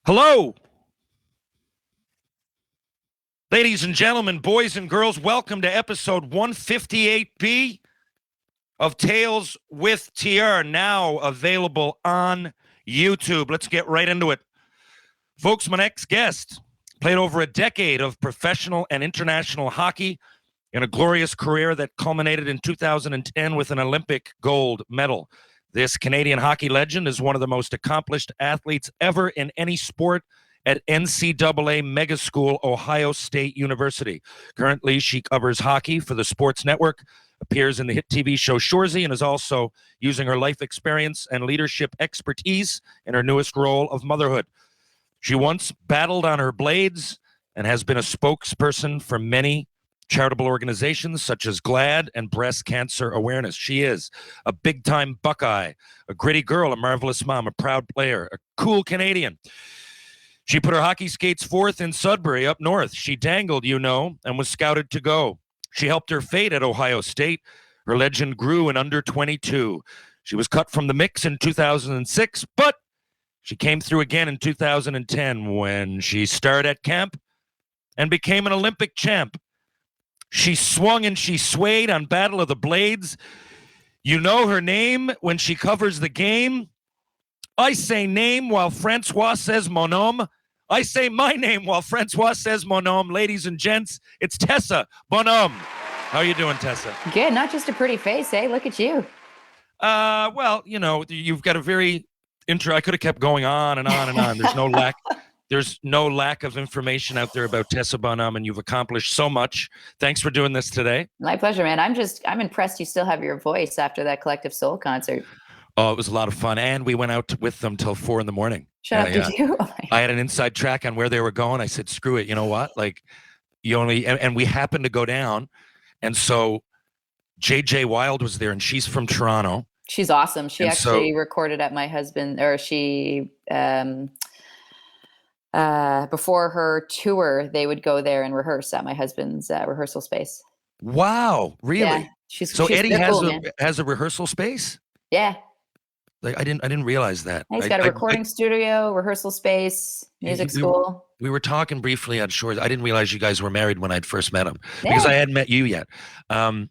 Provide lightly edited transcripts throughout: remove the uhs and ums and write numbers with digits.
Hello, ladies and gentlemen, boys and girls. Welcome to episode 158B of Tales with TR, now available on YouTube. Let's get right into it. Folks, my next guest played over a decade of professional and international hockey in a glorious career that culminated in 2010 with an Olympic gold medal. This Canadian hockey legend is one of the most accomplished athletes ever in any sport at NCAA Mega School, Ohio State University. Currently, she covers hockey for the Sports Network, appears in the hit TV show Shoresy, and is also using her life experience and leadership expertise in her newest role of motherhood. She once battled on her blades and has been a spokesperson for many charitable organizations such as GLAAD and Breast Cancer Awareness. She is a big-time Buckeye, a gritty girl, a marvelous mom, a proud player, a cool Canadian. She put her hockey skates forth in Sudbury up north. She dangled, and was scouted to go. She helped her fate at Ohio State. Her legend grew in under 22. She was cut from the mix in 2006, but she came through again in 2010 when she starred at camp and became an Olympic champ. She swung and she swayed on Battle of the Blades. You know her name when she covers the game. I say name while Francois says mon nom. I say my name while Francois says mon nom. Ladies and gents, it's Tessa Bonhomme. How are you doing, Tessa? Good. Not just a pretty face, eh? Look at you. Well, you've got a very I could have kept going on and on and on. There's no lack of information out there about Tessa Bonhomme, and you've accomplished so much. Thanks for doing this today. My pleasure, man. I'm impressed you still have your voice after that Collective Soul concert. Oh, it was a lot of fun, and we went out with them till 4 a.m. Shut up, did you? Oh I had an inside track on where they were going. I said, screw it. You know what? And we happened to go down, and so JJ Wild was there, and she's from Toronto. She's awesome. She recorded at my husband, or she... before her tour, they would go there and rehearse at my husband's rehearsal space. Wow, really? Yeah, she's Eddie has a rehearsal space? Yeah. Like I didn't realize that. He's got a recording studio, rehearsal space, music school. We were talking briefly on Shores. I didn't realize you guys were married when I'd first met him because I hadn't met you yet. But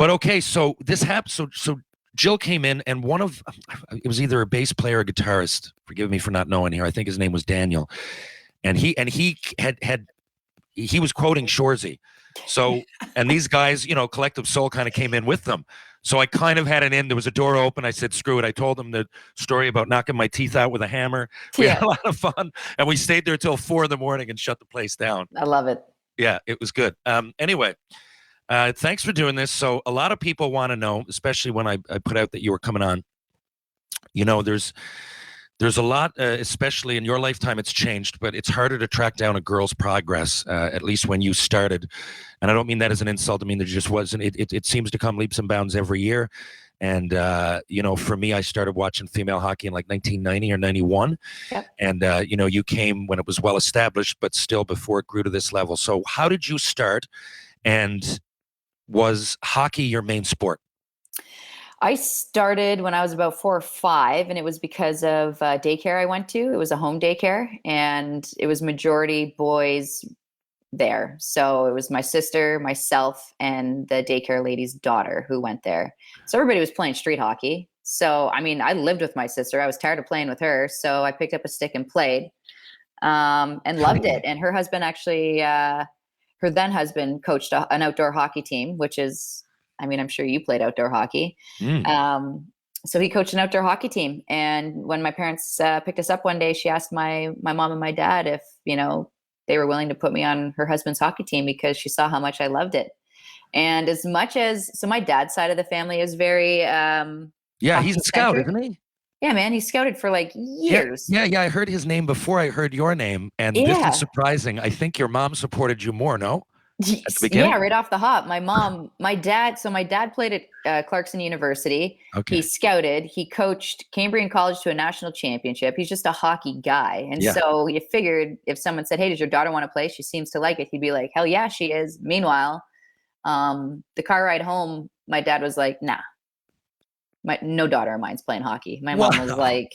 okay, so this happened. So Jill came in, and it was either a bass player or guitarist. Forgive me for not knowing here. I think his name was Daniel, and he was quoting Shoresy. So, and these guys, Collective Soul kind of came in with them. So I kind of had an in. There was a door open. I said, screw it. I told them the story about knocking my teeth out with a hammer. We had a lot of fun, and we stayed there till 4 a.m. and shut the place down. I love it. Yeah, it was good. Anyway. Thanks for doing this. So a lot of people want to know, especially when I put out that you were coming on, there's a lot, especially in your lifetime, it's changed, but it's harder to track down a girl's progress, at least when you started. And I don't mean that as an insult. I mean, there just wasn't, it seems to come leaps and bounds every year. And, for me, I started watching female hockey in like 1990 or 91. Yep. And, you came when it was well established, but still before it grew to this level. So how did you start? And was hockey your main sport? I started when I was about 4 or 5, and it was because of daycare I went to. It was a home daycare, and it was majority boys there. So it was my sister, myself, and the daycare lady's daughter who went there. So everybody was playing street hockey. So, I mean, I lived with my sister. I was tired of playing with her. So I picked up a stick and played and loved it. And her husband actually, her then husband coached an outdoor hockey team, which is, I mean, I'm sure you played outdoor hockey. So he coached an outdoor hockey team. And when my parents picked us up one day, she asked my mom and my dad if, they were willing to put me on her husband's hockey team because she saw how much I loved it. And as much as, so my dad's side of the family is very, he's a scout, isn't he? Yeah, man, he scouted for like years. Yeah. I heard his name before I heard your name. And this is surprising. I think your mom supported you more, no? At the beginning? Yeah, right off the hop. My dad played at Clarkson University. Okay. He scouted. He coached Cambrian College to a national championship. He's just a hockey guy. And so you figured if someone said, hey, does your daughter want to play? She seems to like it. He'd be like, hell yeah, she is. Meanwhile, the car ride home, my dad was like, nah, no daughter of mine's playing hockey. My mom was like,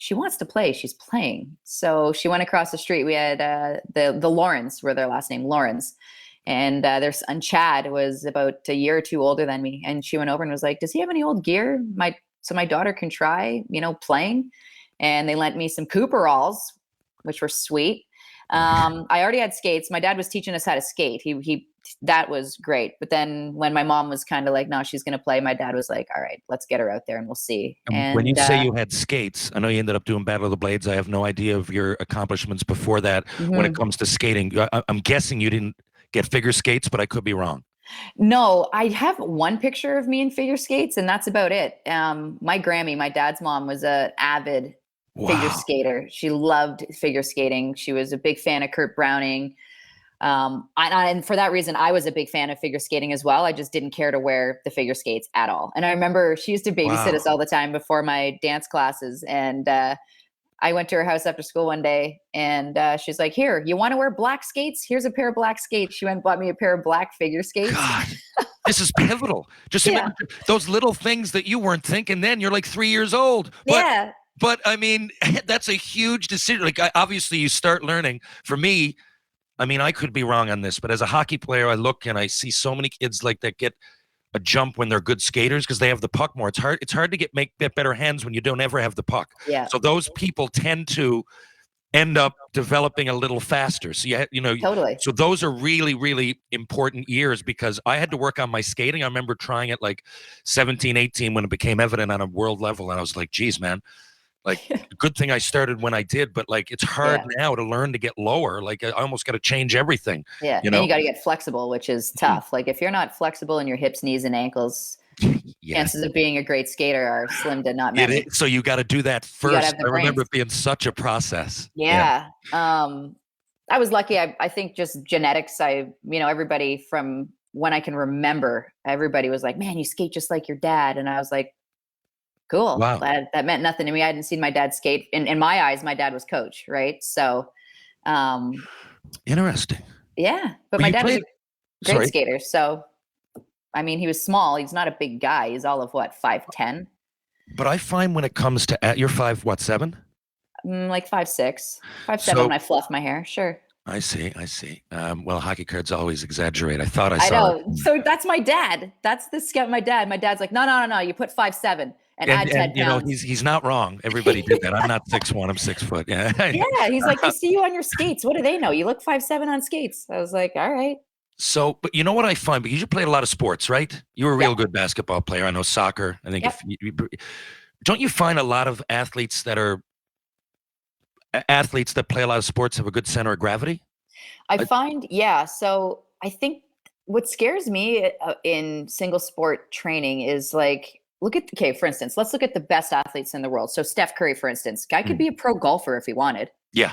she wants to play. She's playing. So she went across the street. We had the Laurens were their last name, Laurens. And their son Chad was about a year or two older than me. And she went over and was like, does he have any old gear? So my daughter can try, playing. And they lent me some Cooperalls, which were sweet. I already had skates. My dad was teaching us how to skate. That was great. But then when my mom was kind of like, no, she's going to play, my dad was like, all right, let's get her out there and we'll see. And when you say you had skates, I know you ended up doing Battle of the Blades. I have no idea of your accomplishments before that. When it comes to skating, I'm guessing you didn't get figure skates, but I could be wrong. No, I have one picture of me in figure skates, and that's about it. My Grammy, my dad's mom, was an avid figure skater. She loved figure skating. She was a big fan of Kurt Browning. And for that reason, I was a big fan of figure skating as well. I just didn't care to wear the figure skates at all. And I remember she used to babysit us all the time before my dance classes. And I went to her house after school one day, and she's like, here, you want to wear black skates? Here's a pair of black skates. She went and bought me a pair of black figure skates. God, this is pivotal. Just imagine those little things that you weren't thinking then. You're like 3 years old. But I mean, that's a huge decision. Like, obviously, you start learning. For me, I mean, I could be wrong on this, but as a hockey player, I look and I see so many kids like that get a jump when they're good skaters because they have the puck more. It's hard to get better hands when you don't ever have the puck. Yeah. So those people tend to end up developing a little faster. So totally. So those are really, really important years because I had to work on my skating. I remember trying it like 17, 18 when it became evident on a world level, and I was like, geez, man. Like, good thing I started when I did, but like, it's hard now to learn to get lower. Like, I almost got to change everything. Yeah. And you got to get flexible, which is tough. Like, if you're not flexible in your hips, knees, and ankles, chances of being a great skater are slim to not many. So you got to do that first. I remember it being such a process. Yeah. I was lucky. I think just genetics. Everybody from when I can remember, everybody was like, man, you skate just like your dad. And I was like, cool. Wow. That meant nothing to me. I hadn't seen my dad skate. In my eyes, my dad was coach, right? So interesting. Yeah. But my dad was a great skater. So I mean, he was small. He's not a big guy. He's all of 5'10". But I find when it comes to you're 5'7"? Like 5'6", 5'7" when I fluff my hair. Sure. I see. Well, hockey cards always exaggerate. I thought I saw. I know. So that's my dad. That's the scout. My dad. My dad's like, no. You put 5'7". And add 10 pounds. He's not wrong. Everybody did that. I'm not 6'1". I'm 6 foot. Yeah. Yeah. He's like, they see you on your skates. What do they know? You look 5'7" on skates. I was like, all right. So, but you know what I find? Because you played a lot of sports, right? You were a real good basketball player. I know soccer. I think don't you find a lot of athletes that play a lot of sports have a good center of gravity? I find, So I think what scares me in single sport training is like, for instance, let's look at the best athletes in the world. So Steph Curry, for instance, guy could be a pro golfer if he wanted. Yeah.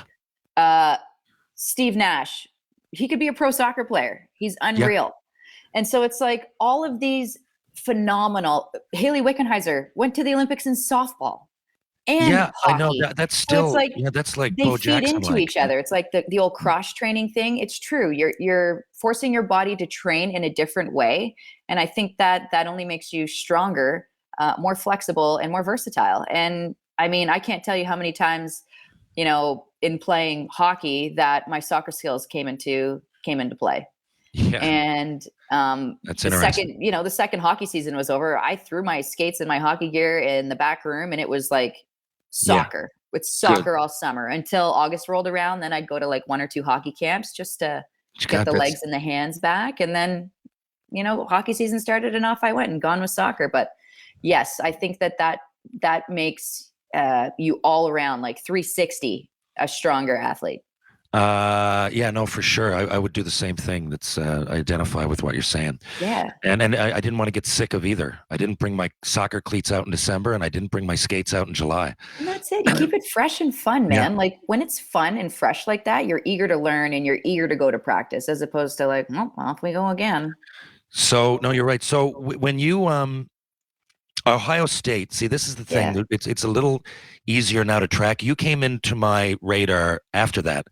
Steve Nash, he could be a pro soccer player. He's unreal. Yeah. And so it's like all of these phenomenal. Haley Wickenheiser went to the Olympics in softball. And hockey. I know that's still so that's like they Bo feed Jackson into each other. It's like the old cross training thing. It's true. You're forcing your body to train in a different way, and I think that only makes you stronger, more flexible, and more versatile. And I mean, I can't tell you how many times, in playing hockey, that my soccer skills came into play. Yeah. And that's the second hockey season was over, I threw my skates and my hockey gear in the back room, and it was like soccer with soccer all summer until August rolled around. Then I'd go to like 1 or 2 hockey camps just to get the legs and the hands back. And then, hockey season started and off I went, and gone with soccer. But yes, I think that makes you all around, like 360, a stronger athlete. No, for sure. I would do the same thing. I identify with what you're saying. Yeah. And I didn't want to get sick of either. I didn't bring my soccer cleats out in December, and I didn't bring my skates out in July. And that's it. You keep it fresh and fun, man. Yeah. Like when it's fun and fresh like that, you're eager to learn and you're eager to go to practice, as opposed to like, well, off we go again. So no, you're right. So when you Ohio State, see, this is the thing. Yeah. It's a little easier now to track. You came into my radar after that,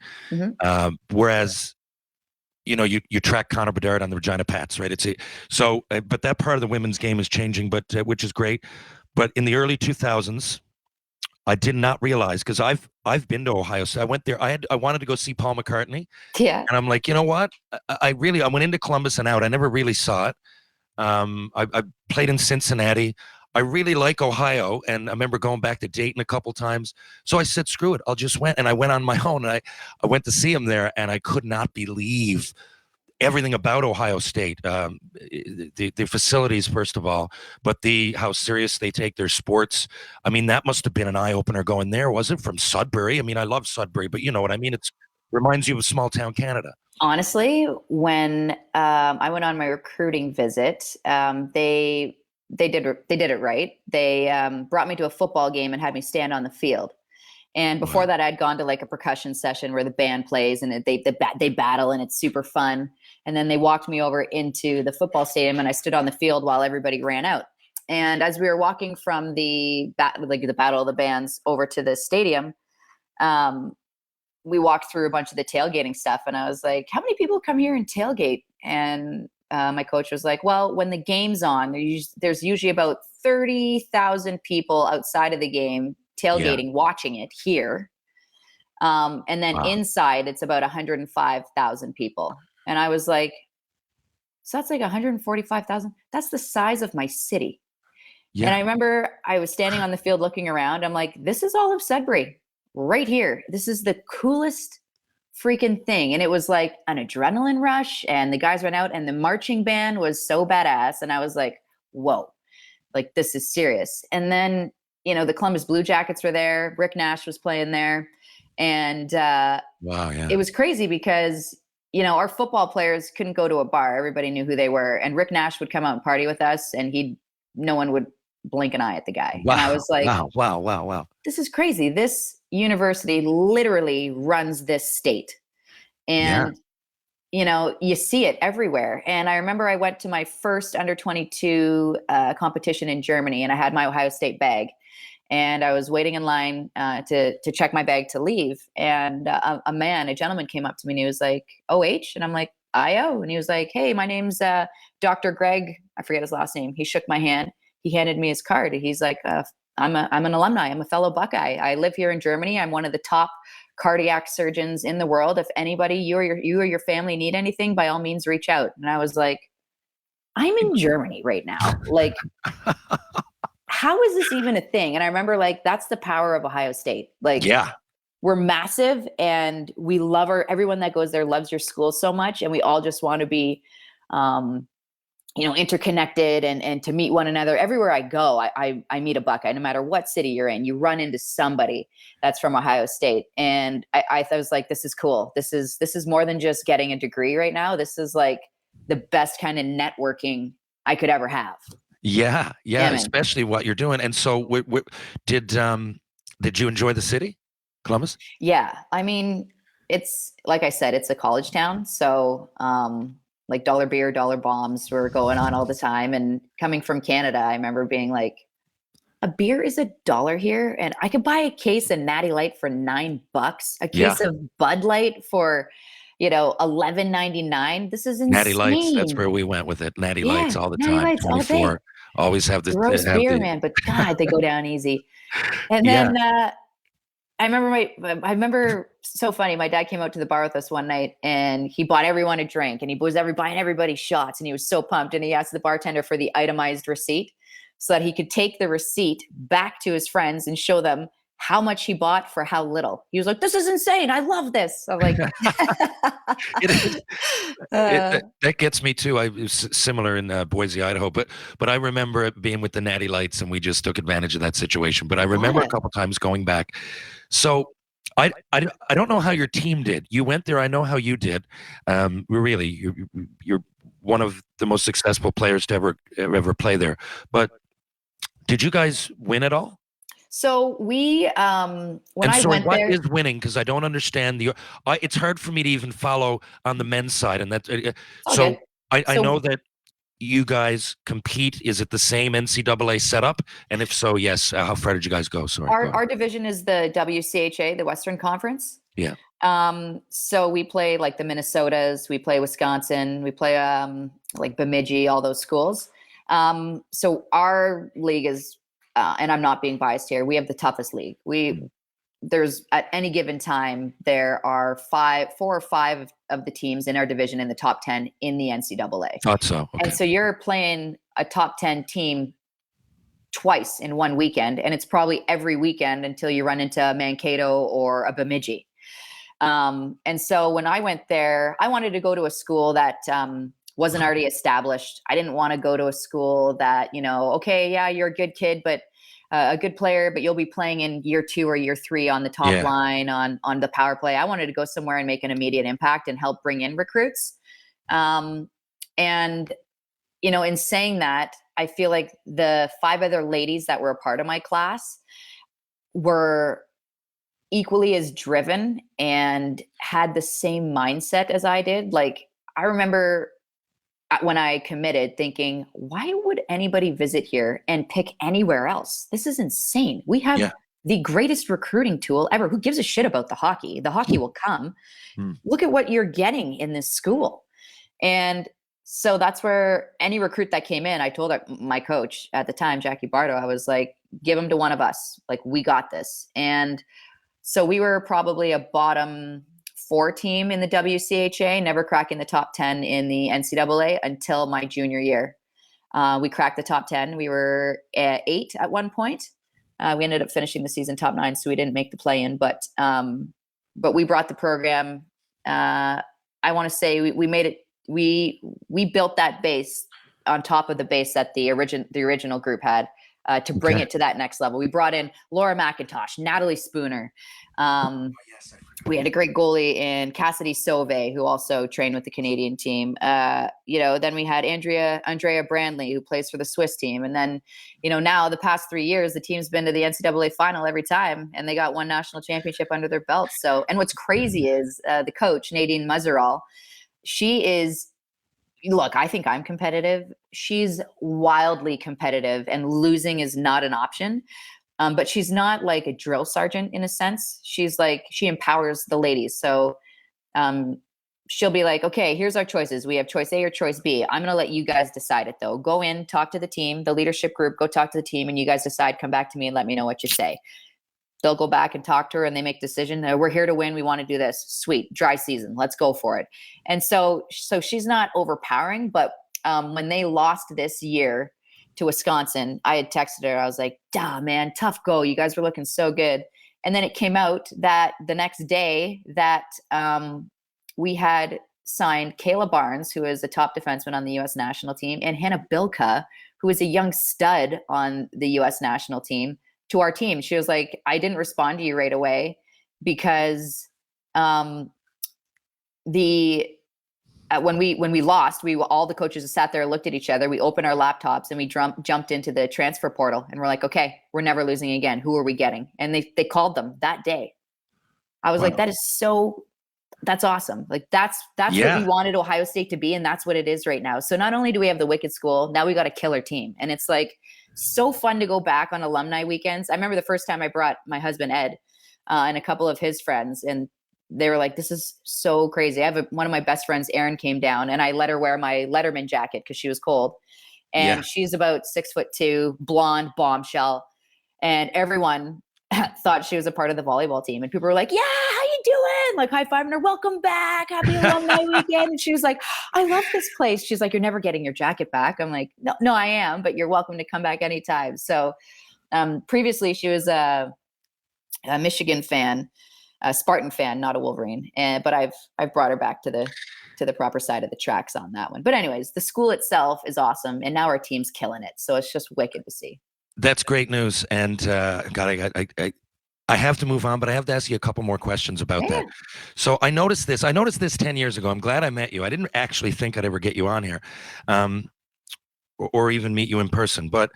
whereas, you track Connor Bedard on the Regina Pats, right? But that part of the women's game is changing, which is great. But in the early 2000s, I did not realize because I've been to Ohio State. I went there. I wanted to go see Paul McCartney, Yeah. and I'm like, you know what? I went into Columbus and out. I never really saw it. I played in Cincinnati. I really like Ohio, and I remember going back to Dayton a couple times. So I said, "Screw it, I'll just went." And I went on my own, and I went to see him there, and I could not believe everything about Ohio State, the facilities first of all, but the how serious they take their sports. I mean, that must have been an eye opener going there, was it? From Sudbury. I mean, I love Sudbury, but you know what I mean. It's reminds you of small town Canada. Honestly, when I went on my recruiting visit, they did it right. They brought me to a football game and had me stand on the field. And before Wow. that, I'd gone to like a percussion session where the band plays and they battle and it's super fun. And then they walked me over into the football stadium and I stood on the field while everybody ran out. And as we were walking from the battle of the bands over to the stadium, um, we walked through a bunch of the tailgating stuff, and I was like, "How many people come here and tailgate?" And my coach was like, "Well, when the game's on, there's usually about 30,000 people outside of the game Yeah. tailgating, watching it here, and then Wow. inside it's about 105,000 people." And I was like, "So that's like 145,000. That's the size of my city." And Yeah. I remember I was standing on the field looking around. I'm like, "This is all of Sudbury right here. This is the coolest freaking thing." And it was like an adrenaline rush, and the guys went out, and the marching band was so badass. And I was like, whoa, like this is serious. And then, the Columbus Blue Jackets were there. Rick Nash was playing there. And Wow. it Yeah. was crazy because, our football players couldn't go to a bar. Everybody knew who they were. And Rick Nash would come out and party with us, and no one would blink an eye at the guy. And I Wow. was like, Wow. Wow. Wow. Wow. this is crazy. This university literally runs this state. Yeah. And, you see it everywhere. And I remember I went to my first under 22 competition in Germany, and I had my Ohio State bag. And I was waiting in line to check my bag to leave. And a gentleman came up to me and he was like, "OH?" And I'm like, "IO." And he was like, "Hey, my name's Dr. Greg." I forget his last name. He shook my hand. He handed me his card. He's like, I'm an alumni. I'm a fellow Buckeye. I live here in Germany. I'm one of the top cardiac surgeons in the world. If anybody, you or your family need anything, by all means, reach out." And I was like, I'm in Germany right now. Like, how is this even a thing? And I remember, like, that's the power of Ohio State. Like, Yeah. we're massive, and we love everyone that goes there loves your school so much. And we all just want to be, um, interconnected and to meet one another. Everywhere I go, I meet a Buckeye. No matter what city you're in, you run into somebody that's from Ohio State. And I was like, this is cool. This is more than just getting a degree right now. This is like the best kind of networking I could ever have. Yeah. Yeah. Yeah, man. Especially what you're doing. And so, did you enjoy the city, Columbus? Yeah. I mean, it's like I said, it's a college town. So, like dollar beer, dollar bombs were going on all the time. And coming from Canada, I remember being like, a beer is $1 here, and I could buy a case of Natty Light for $9, a Yeah. case of Bud Light for, $11.99. This is Natty Lights. That's insane. where we went with it. Natty Yeah, Lights all the Natty time. Lights all day. 24. Always have Gross have beer, the. man, but God, they go down easy. And Yeah. then I remember so funny. My dad came out to the bar with us one night, and he bought everyone a drink, and he was buying everybody shots, and he was so pumped. And he asked the bartender for the itemized receipt so that he could take the receipt back to his friends and show them how much he bought for how little. He was like, "This is insane. I love this." I'm like, It is. uh, That gets me too. I was similar in Boise, Idaho, but I remember it being with the Natty Lights, and we just took advantage of that situation. But I remember a yeah. couple times going back. So I don't know how your team did. You went there. I know how you did. Really, you're one of the most successful players to ever play there. But did you guys win at all? So we, when And I sorry, went what there, is winning? Because I don't understand the. It's hard for me to even follow on the men's side, and that. it's all good. So I know So that you guys compete. Is it the same NCAA setup? And if so, yes. How far did you guys go? Sorry, go ahead. our division is the WCHA, the Western Conference. Yeah. So we play like the Minnesotas, we play Wisconsin, we play like Bemidji, all those schools. So our league is and I'm not being biased here, we have the toughest league. There's at any given time, there are 4 or 5 of the teams in our division in the top 10 in the NCAA. Thought so. Okay. And so you're playing a top 10 team twice in one weekend, and it's probably every weekend until you run into Mankato or a Bemidji. And so when I went there, I wanted to go to a school that wasn't already established. I didn't want to go to a school that, okay, yeah, you're a good kid, but a good player, but you'll be playing in year 2 or year 3 on the top line on the power play. I wanted to go somewhere and make an immediate impact and help bring in recruits. And, in saying that, I feel like the 5 other ladies that were a part of my class were equally as driven and had the same mindset as I did. Like, I remember when I committed thinking, why would anybody visit here and pick anywhere else? This is insane. We have the greatest recruiting tool ever. Who gives a shit about the hockey? The hockey will come. Look at what you're getting in this school. And so that's where any recruit that came in, I told my coach at the time, Jackie Bardo, I was like, give him to one of us. Like, we got this. And so we were probably a bottom 4 team in the WCHA, never cracking the top 10 in the NCAA until my junior year. We cracked the top 10. We were at 8 at one point. We ended up finishing the season top 9, so we didn't make the play-in. But we brought the program. I want to say we made it. We built that base on top of the base that the original group had to bring it to that next level. We brought in Laura McIntosh, Natalie Spooner. We had a great goalie in Cassidy Sauve, who also trained with the Canadian team. Then we had Andrea Brandley, who plays for the Swiss team. And then, now the past 3 years, the team's been to the NCAA final every time, and they got 1 national championship under their belt. So, and what's crazy is the coach, Nadine Muzeral, she is, look, I think I'm competitive. She's wildly competitive, and losing is not an option. But she's not like a drill sergeant in a sense. She's like, she empowers the ladies. So she'll be like, okay, here's our choices. We have choice A or choice B. I'm going to let you guys decide it though. Go in, talk to the team, the leadership group, go talk to the team, and you guys decide, come back to me and let me know what you say. They'll go back and talk to her, and they make decision. We're here to win. We want to do this. Sweet. Dry season. Let's go for it. And so she's not overpowering, but when they lost this year to Wisconsin, I had texted her. I was like, "Duh, man, tough go. You guys were looking so good." And then it came out that the next day that we had signed Kayla Barnes, who is a top defenseman on the U.S. national team, and Hannah Bilka, who is a young stud on the U.S. national team, to our team. She was like, "I didn't respond to you right away because when we lost, all the coaches sat there, looked at each other. We opened our laptops and we jumped into the transfer portal, and we're like, okay, we're never losing again. Who are we getting?" And they called them that day. I was like, that's awesome. Like that's what we wanted Ohio State to be, and that's what it is right now. So not only do we have the wicked school, now we got a killer team, and it's like so fun to go back on alumni weekends. I remember the first time I brought my husband Ed and a couple of his friends, and they were like, "This is so crazy." I have one of my best friends, Erin, came down, and I let her wear my Letterman jacket because she was cold. And she's about 6'2", blonde, bombshell. And everyone thought she was a part of the volleyball team. And people were like, "Yeah, how you doing?" Like high-fiving her, "Welcome back, happy alumni weekend." And she was like, "I love this place." She's like, "You're never getting your jacket back." I'm like, No, I am, but you're welcome to come back anytime. So previously she was a Michigan fan, a Spartan fan, not a Wolverine. But I've brought her back to the proper side of the tracks on that one. But anyways, the school itself is awesome, and now our team's killing it. So it's just wicked to see. That's great news. And God, I have to move on, but I have to ask you a couple more questions about that. So I noticed this 10 years ago. I'm glad I met you. I didn't actually think I'd ever get you on here, or even meet you in person. But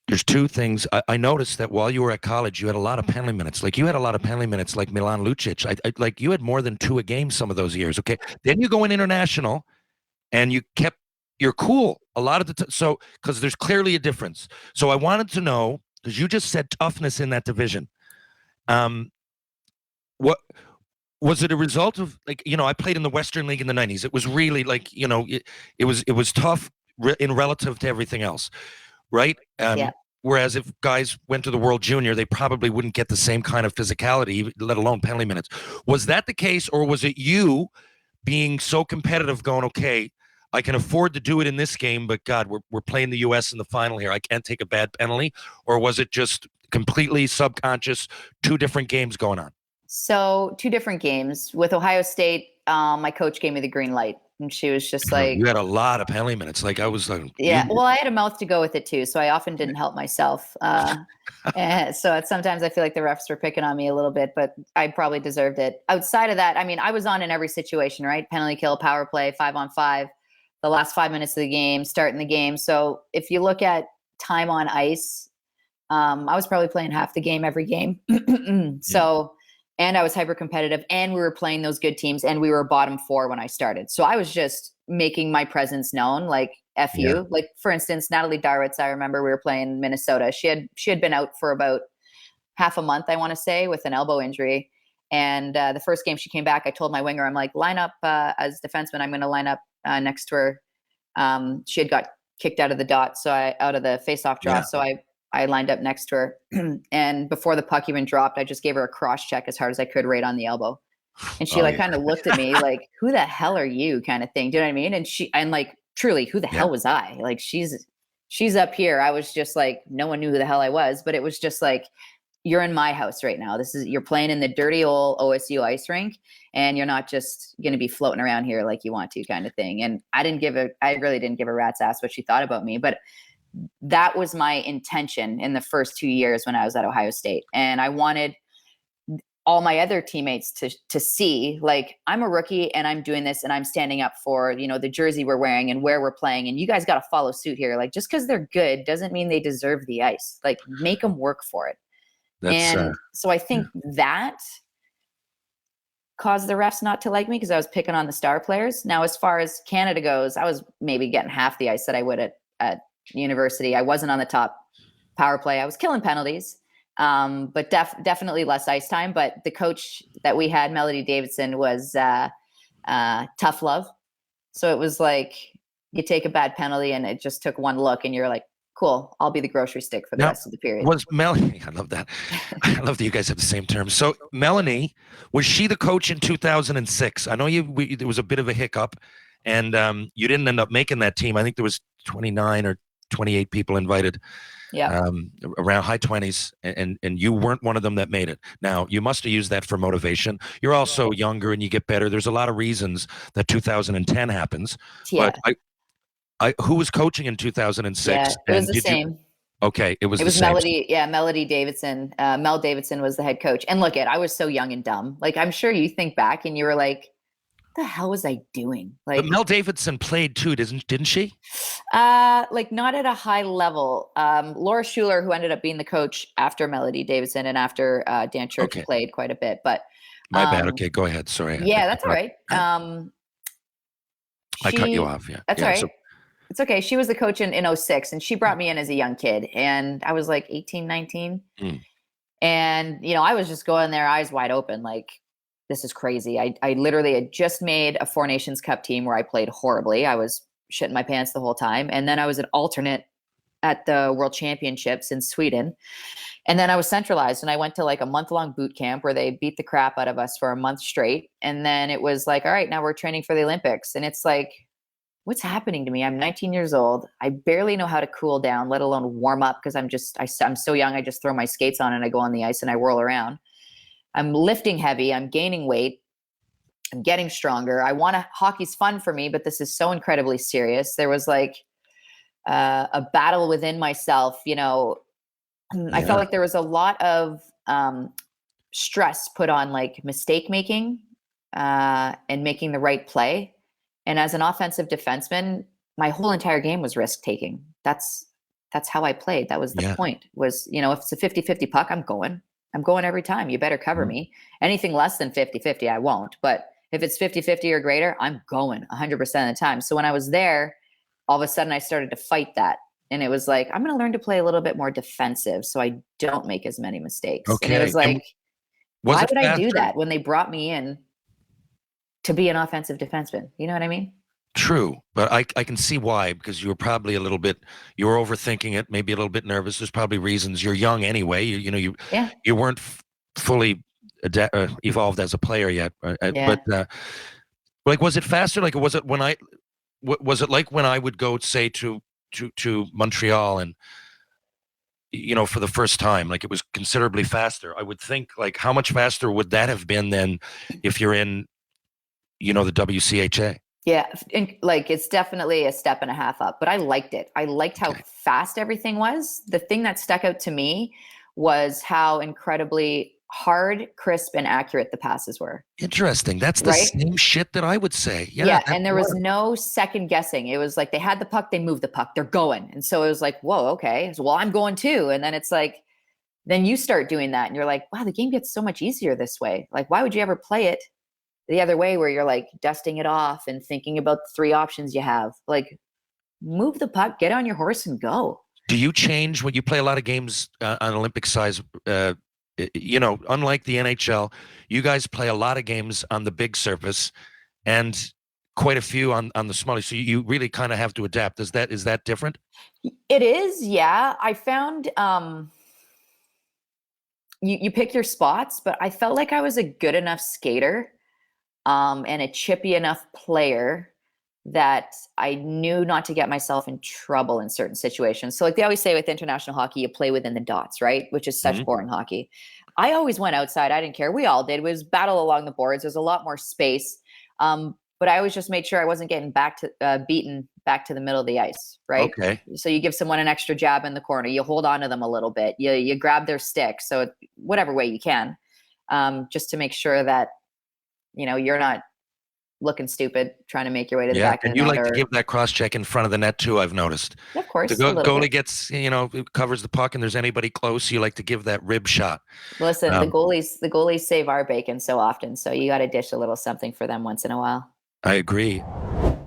there's 2 things. I noticed that while you were at college, you had a lot of penalty minutes. Like you had a lot of penalty minutes like Milan Lucic. I like you had more than 2 a game some of those years. Okay. Then you go in international and you're cool a lot of the time. So, because there's clearly a difference. So I wanted to know, because you just said toughness in that division. What was it a result of? Like, I played in the Western League in the 90s. It was really like, it was tough in relative to everything else. right? Yeah. Whereas if guys went to the World Junior, they probably wouldn't get the same kind of physicality, let alone penalty minutes. Was that the case, or was it you being so competitive, going, okay, I can afford to do it in this game, but God, we're playing the U.S. in the final here. I can't take a bad penalty, or was it just completely subconscious, two different games going on? So 2 different games. With Ohio State, my coach gave me the green light, and she was just like, You had a lot of penalty minutes. Like I was like, yeah. Well, I had a mouth to go with it too, so I often didn't help myself. And so sometimes I feel like the refs were picking on me a little bit, but I probably deserved it. Outside of that, I mean, I was on in every situation, right? Penalty kill, power play, 5-on-5, the last 5 minutes of the game, starting the game. So if you look at time on ice, I was probably playing half the game every game. So, and I was hyper competitive, and we were playing those good teams, and we were bottom 4 when I started. So I was just making my presence known, like F you. Yeah. Like for instance, Natalie Darwitz, I remember we were playing Minnesota. She had been out for about half a month, I want to say, with an elbow injury. And the first game she came back, I told my winger, I'm like, line up as defenseman. I'm going to line up next to her. She had got kicked out of the dot, out of the face-off draw. Yeah. So I lined up next to her, and before the puck even dropped, I just gave her a cross check as hard as I could right on the elbow. And she kind of looked at me like, who the hell are you, kind of thing. Do you know what I mean? And like, truly, who the hell was I? Like, she's up here. I was just like, no one knew who the hell I was, but it was just like, you're in my house right now. You're playing in the dirty old OSU ice rink, and you're not just going to be floating around here like you want to, kind of thing. And I really didn't give a rat's ass what she thought about me, but that was my intention in the first 2 years when I was at Ohio State. And I wanted all my other teammates to see, like, I'm a rookie and I'm doing this and I'm standing up for, the jersey we're wearing and where we're playing. And you guys got to follow suit here. Like, just because they're good doesn't mean they deserve the ice. Like, make them work for it. So I think that caused the refs not to like me because I was picking on the star players. Now, as far as Canada goes, I was maybe getting half the ice that I would at university. I wasn't on the top power play. I was killing penalties, but definitely less ice time. But the coach that we had, Melody Davidson, was tough love. So it was like you take a bad penalty and it just took one look and you're like, cool, I'll be the grocery stick for the rest of the period. Was Melanie, I love that. I love that you guys have the same terms. So Melanie, was she the coach in 2006? I know there was a bit of a hiccup and you didn't end up making that team. I think there was 29 or 28 people invited. Yeah. Around high 20s, and you weren't one of them that made it. Now, you must have used that for motivation. You're also younger and you get better. There's a lot of reasons that 2010 happens. Yeah. But who was coaching in 2006? Yeah, it was the same. It was the same. Melody. Yeah, Melody Davidson. Mel Davidson was the head coach. And look, I was so young and dumb. Like, I'm sure you think back and you were like, what the hell was I doing? Like, but Mel Davidson played too, didn't she? Like, not at a high level. Laura Schuler, who ended up being the coach after Melody Davidson and after Dan Church, played quite a bit. But my bad. Okay, go ahead. Sorry. Yeah, that's all right. I cut you off. Yeah, that's all right. It's okay. She was the coach in 06, and she brought me in as a young kid, and I was like 18, 19. And, I was just going there, eyes wide open, like, this is crazy. I literally had just made a Four Nations Cup team where I played horribly. I was shitting my pants the whole time. And then I was an alternate at the World Championships in Sweden. And then I was centralized, and I went to like a month-long boot camp where they beat the crap out of us for a month straight. And then it was like, all right, now we're training for the Olympics. And it's like, what's happening to me? I'm 19 years old. I barely know how to cool down, let alone warm up, because I'm so young. I just throw my skates on and I go on the ice and I whirl around. I'm lifting heavy. I'm gaining weight. I'm getting stronger. Hockey's fun for me, but this is so incredibly serious. There was like a battle within myself. I felt like there was a lot of stress put on like mistake making and making the right play. And as an offensive defenseman, my whole entire game was risk taking. That's how I played. That was the point, was, if it's a 50-50 puck, I'm going every time. You better cover me. Anything less than 50-50, I won't. But if it's 50-50 or greater, I'm going 100% of the time. So when I was there, all of a sudden I started to fight that. And it was like, I'm going to learn to play a little bit more defensive so I don't make as many mistakes. Okay. And it was like, why would I do that when they brought me in to be an offensive defenseman? You know what I mean? True, but I can see why, because you were probably you were overthinking it, maybe a little bit nervous. There's probably reasons. You're young anyway. Yeah. You weren't fully evolved as a player yet. Yeah. But like, was it faster? Like, was it like when I would go, say, to Montreal and for the first time, like it was considerably faster. I would think, like, how much faster would that have been than if you're in, the WCHA? Yeah, and like it's definitely a step and a half up, but I liked it. I liked how Okay. fast everything was. The thing that stuck out to me was how incredibly hard, crisp, and accurate the passes were, Interesting. That's the right? same shit that I would say. Yeah, Yeah, that and there was worked. no second guessing. It was like they had the puck, they moved the puck, they're going. And so it was like, whoa, okay. So, well, I'm going too. And then it's like, then you start doing that and you're like, wow, the game gets so much easier this way. Like, why would you ever play it the other way where you're like dusting it off and thinking about the three options you have? Like, move the puck, get on your horse and go. Do you change when you play a lot of games on Olympic size? Unlike the NHL, you guys play a lot of games on the big surface and quite a few on the smaller. So you really kind of have to adapt. Is that different? It is, yeah. I found you pick your spots, but I felt like I was a good enough skater and a chippy enough player that I knew not to get myself in trouble in certain situations. So, like they always say with international hockey, you play within the dots, right? Which is such Mhm. boring hockey. I always went outside. I didn't care. We all did. It was battle along the boards. There's a lot more space. But I always just made sure I wasn't getting beaten back to the middle of the ice, right? Okay. So you give someone an extra jab in the corner. You hold on to them a little bit. You grab their stick. So whatever way you can, just to make sure that you're not looking stupid trying to make your way to the Yeah, back of and the you net. like to Or give that cross check in front of the net too. I've noticed. of The course, a little bit. goalie gets, covers the puck, and there's anybody close, you like to give that rib shot. Listen, the Um, goalies save our bacon so often, so you got to dish a little something for them once in a while. I agree.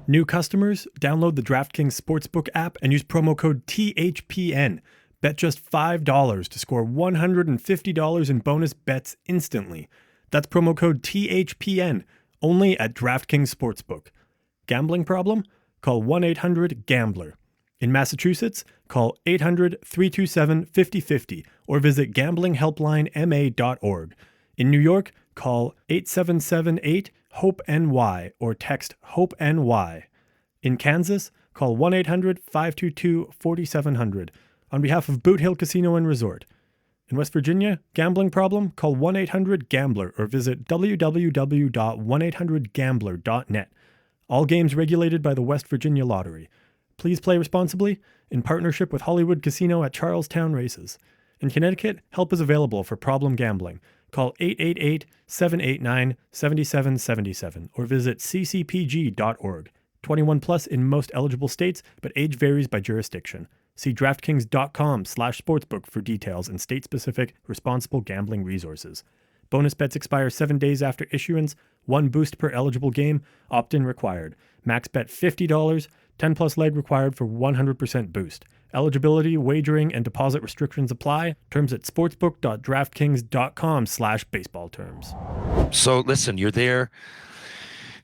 New customers, download the DraftKings Sportsbook app and use promo code THPN. Bet just $5 to score $150 in bonus bets instantly. That's promo code THPN, only at DraftKings Sportsbook. Gambling problem? Call 1-800-GAMBLER. In Massachusetts, call 800-327-5050 or visit gamblinghelplinema.org. In New York, call 877-8-HOPE-NY or text HOPE-NY. In Kansas, call 1-800-522-4700 on behalf of Boot Hill Casino and Resort. In West Virginia, gambling problem? Call 1-800-GAMBLER or visit www.1800gambler.net. All games regulated by the West Virginia Lottery. Please play responsibly in partnership with Hollywood Casino at Charlestown Races. In Connecticut, help is available for problem gambling. Call 888-789-7777 or visit ccpg.org. 21 plus in most eligible states, but age varies by jurisdiction. See DraftKings.com/sportsbook for details and state-specific responsible gambling resources. Bonus bets expire 7 days after issuance. 1 boost per eligible game. Opt-in required. Max bet $50. 10 plus leg required for 100% boost. Eligibility, wagering, and deposit restrictions apply. Terms at sportsbook.draftkings.com/baseball terms. So listen, you're there.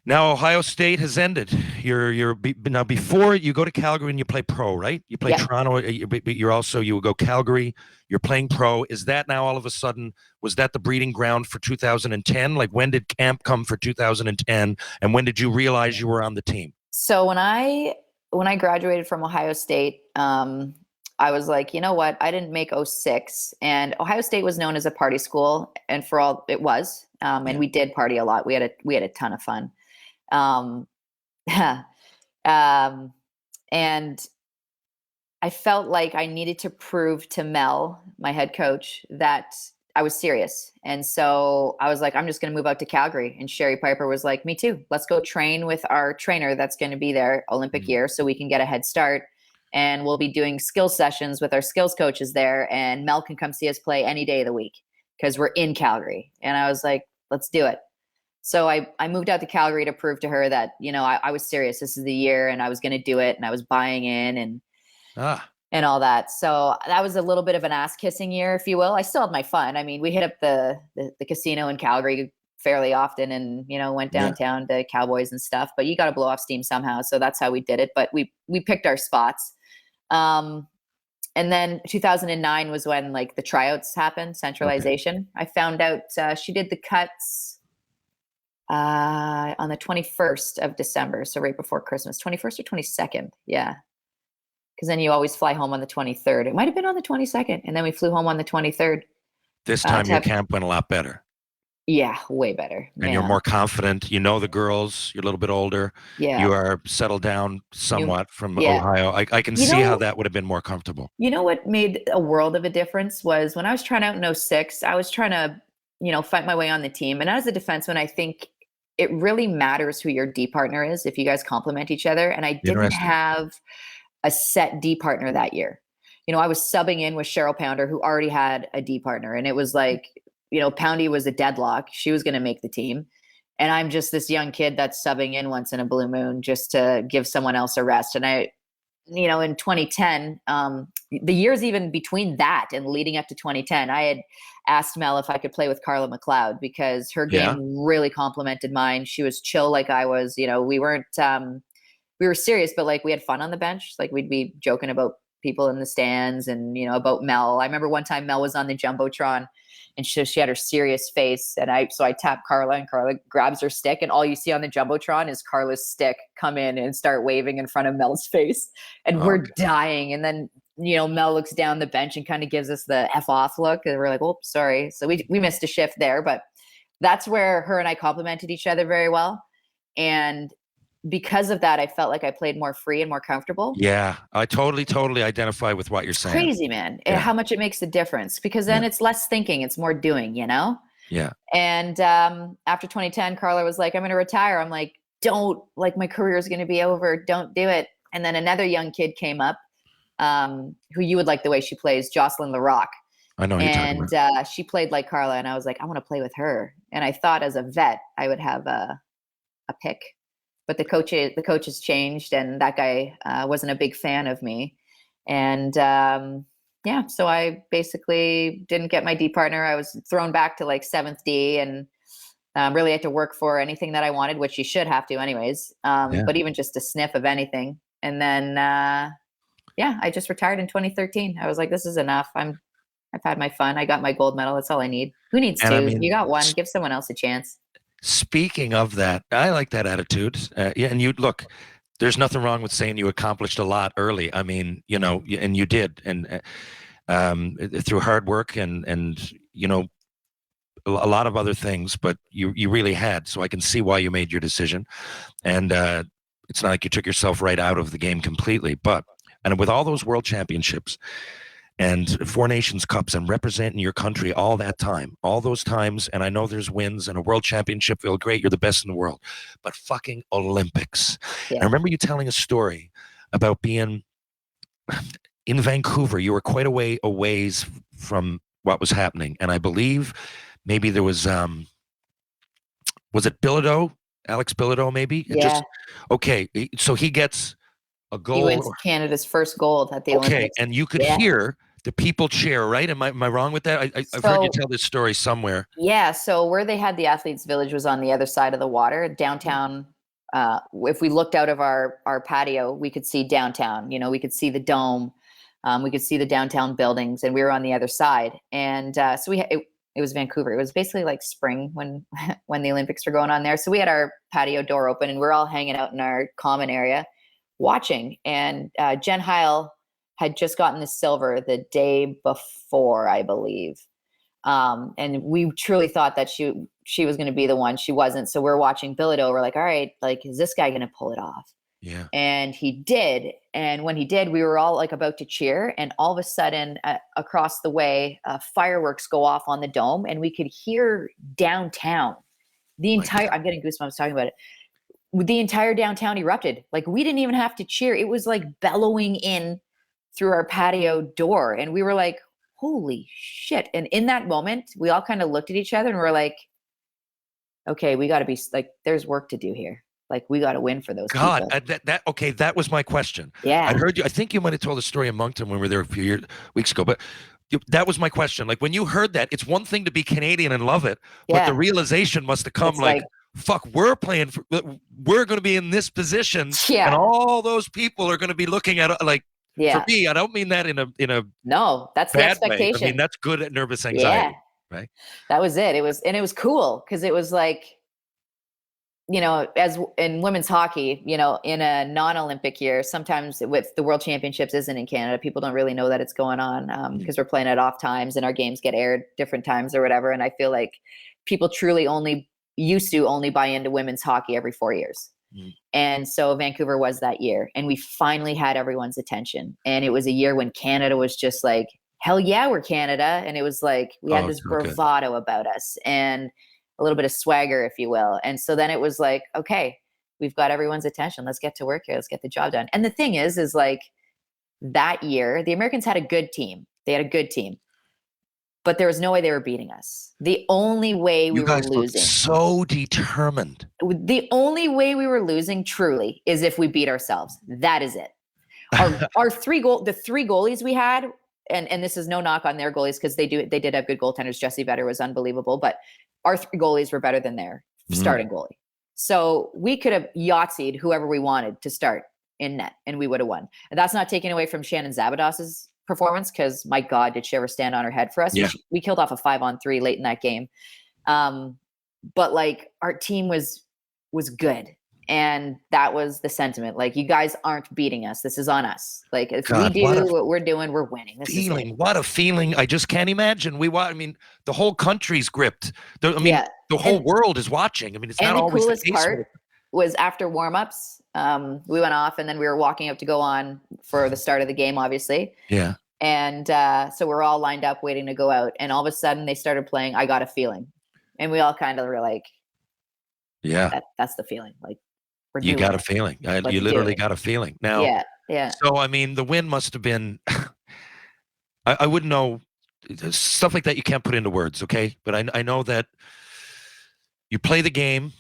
Now Ohio State has ended. Now before you go to Calgary and you play pro, right? You play Yeah. Toronto. But you would go Calgary. You're playing pro. Is that now all of a sudden? Was that the breeding ground for 2010? Like when did camp come for 2010? And when did you realize you were on the team? So when I graduated from Ohio State, I was like, you know what? I didn't make '06, and Ohio State was known as a party school, and for all it was, and we did party a lot. We had a ton of fun. Um, um, and I felt like I needed to prove to Mel, my head coach, that I was serious. And so I was like, I'm just going to move out to Calgary. And Sherry Piper was like, me too. Let's go train with our trainer that's going to be there Olympic year so we can get a head start. And we'll be doing skill sessions with our skills coaches there. And Mel can come see us play any day of the week because we're in Calgary. And I was like, let's do it. So I moved out to Calgary to prove to her that, I was serious. This is the year and I was going to do it. And I was buying in and all that. So that was a little bit of an ass kissing year, if you will. I still had my fun. I mean, we hit up the casino in Calgary fairly often and, went downtown to Cowboys and stuff, but you got to blow off steam somehow. So that's how we did it. But we picked our spots. And then 2009 was when like the tryouts happened, centralization. Okay. I found out she did the cuts on the 21st of December. So right before Christmas, 21st or 22nd. Yeah. Because then you always fly home on the 23rd. It might've been on the 22nd. And then we flew home on the 23rd. This time your camp went a lot better. Yeah, way better. And you're more confident. You know the girls. You're a little bit older. Yeah. You are settled down somewhat from Ohio. I can see how that would have been more comfortable. You know what made a world of a difference was when I was trying out in 06, I was trying to, fight my way on the team. And as a defenseman, I think it really matters who your D partner is if you guys complement each other. And I didn't have a set D partner that year. I was subbing in with Cheryl Pounder, who already had a D partner. And it was like, Poundy was a deadlock. She was going to make the team. And I'm just this young kid that's subbing in once in a blue moon just to give someone else a rest. And I, in 2010, the years even between that and leading up to 2010, I had asked Mel if I could play with Carla McLeod because her game really complemented mine. She was chill like I was. We weren't, we were serious, but like we had fun on the bench. Like we'd be joking about people in the stands and, about Mel. I remember one time Mel was on the Jumbotron and she had her serious face. And I tapped Carla and Carla grabs her stick and all you see on the Jumbotron is Carla's stick come in and start waving in front of Mel's face. And we're dying. And then, Mel looks down the bench and kind of gives us the F off look. And we're like, oh, sorry. So we missed a shift there, but that's where her and I complimented each other very well. And because of that, I felt like I played more free and more comfortable. Yeah, I totally identify with what you're saying. Crazy, man. Yeah. How much it makes a difference because then it's less thinking, it's more doing, Yeah. And after 2010, Carla was like, I'm going to retire. I'm like, don't, like my career is going to be over. Don't do it. And then another young kid came up who you would like the way she plays, Jocelyn LaRock. I know. And she played like Carla. And I was like, I want to play with her. And I thought as a vet, I would have a pick. But the coaches changed, and that guy wasn't a big fan of me. And so I basically didn't get my D partner. I was thrown back to like 7th D and really had to work for anything that I wanted, which you should have to anyways. But even just a sniff of anything. And then, I just retired in 2013. I was like, this is enough. I've had my fun. I got my gold medal. That's all I need. Who needs two? I mean, you got one. Give someone else a chance. Speaking of that, I like that attitude. And you look, there's nothing wrong with saying you accomplished a lot early. I mean, and you did, and through hard work and a lot of other things, but you really had. So I can see why you made your decision. And it's not like you took yourself right out of the game completely, and with all those world championships and 4 Nations Cups and representing your country all those times. And I know there's wins and a world championship feel great. You're the best in the world, but fucking Olympics. Yeah. I remember you telling a story about being in Vancouver. You were quite a ways from what was happening. And I believe maybe there was it Bilodeau? Alex Bilodeau, maybe? Yeah. So he gets a goal. He wins Canada's first gold at the Olympics. Okay, and you could hear the people cheer, right? Am I wrong with that? I've heard you tell this story somewhere. Yeah, so where they had the Athletes Village was on the other side of the water, downtown. If we looked out of our patio, we could see downtown. We could see the dome. We could see the downtown buildings, and we were on the other side. And so it was Vancouver. It was basically like spring when the Olympics were going on there. So we had our patio door open, and we're all hanging out in our common area watching. And Jen Heil had just gotten the silver the day before, I believe. And we truly thought that she was going to be the one. She wasn't. So we're watching Bilodeau. We're like, all right, like, is this guy going to pull it off? Yeah. And he did. And when he did, we were all like about to cheer. And all of a sudden across the way, fireworks go off on the dome, and we could hear downtown I'm getting goosebumps talking about it. The entire downtown erupted. Like we didn't even have to cheer. It was like bellowing in through our patio door. And we were like, holy shit. And in that moment, we all kind of looked at each other and we're like, okay, we got to be like, there's work to do here. Like we got to win for those people. That was my question. Yeah. I heard you. I think you might have told a story in Moncton when we were there a few weeks ago, but That was my question. Like when you heard that, it's one thing to be Canadian and love it, but the realization must have come It's like, fuck, we're going to be in this position, and all those people are going to be looking at like. For me, I don't mean that in a no, that's the expectation. Way. I mean, that's good at nervous anxiety, right? That was it. It was cool because it was like, you know, as in women's hockey, you know, in a non-Olympic year, sometimes with the World Championships isn't in Canada, people don't really know that it's going on because we're playing at off times and our games get aired different times or whatever. And I feel like people truly used to only buy into women's hockey every 4 years. And so Vancouver was that year, and we finally had everyone's attention. And it was a year when Canada was just like, hell yeah, we're Canada. And it was like, we had this bravado about us and a little bit of swagger, if you will. And so then it was like, okay, we've got everyone's attention. Let's get to work here. Let's get the job done. And the thing is like that year, the Americans had a good team. They had a good team. But there was no way they were beating us. The only way we were losing. So determined. The only way we were losing truly is if we beat ourselves. That is it. The three goalies we had, and this is no knock on their goalies because they did have good goaltenders. Jesse Vetter was unbelievable, but our three goalies were better than their starting goalie. So we could have Yahtzeed whoever we wanted to start in net, and we would have won. And that's not taking away from Shannon Zabados's performance, because my God, did she ever stand on her head for us? Yeah. We killed off a 5-on-3 late in that game. But like our team was good. And that was the sentiment. Like, you guys aren't beating us. This is on us. Like, if we do what we're doing, we're winning. What a feeling. I just can't imagine. I mean, the whole country's gripped. The whole world is watching. I mean, it's not always the case. And the coolest part was after warm-ups, we went off and then we were walking up to go on for the start of the game, obviously. Yeah. And so we're all lined up waiting to go out. And all of a sudden they started playing I Got a Feeling. And we all kind of were like, yeah, that's the feeling. Like, you got a feeling. You literally got a feeling. Now, yeah. So, I mean, the win must have been, I wouldn't know, stuff like that you can't put into words, okay? But I know that you play the game.